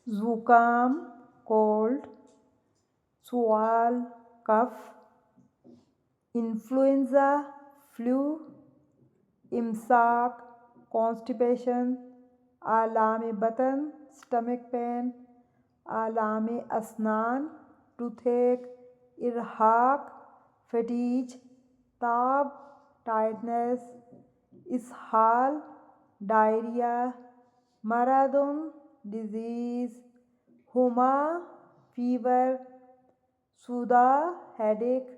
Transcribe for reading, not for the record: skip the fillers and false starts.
ज़ुकाम कोल्ड, स्वाल cough, influenza flu, इमसाक कॉन्स्टिपेशन, आलाम बतन स्टमक पेन, आलाम असनान टूथेक, इरहाक फटीज, ताब टायर्डनेस, इसहाल डायरिया, मरादोन डिजीज़, हुमा फीवर, सूदा हेडेक,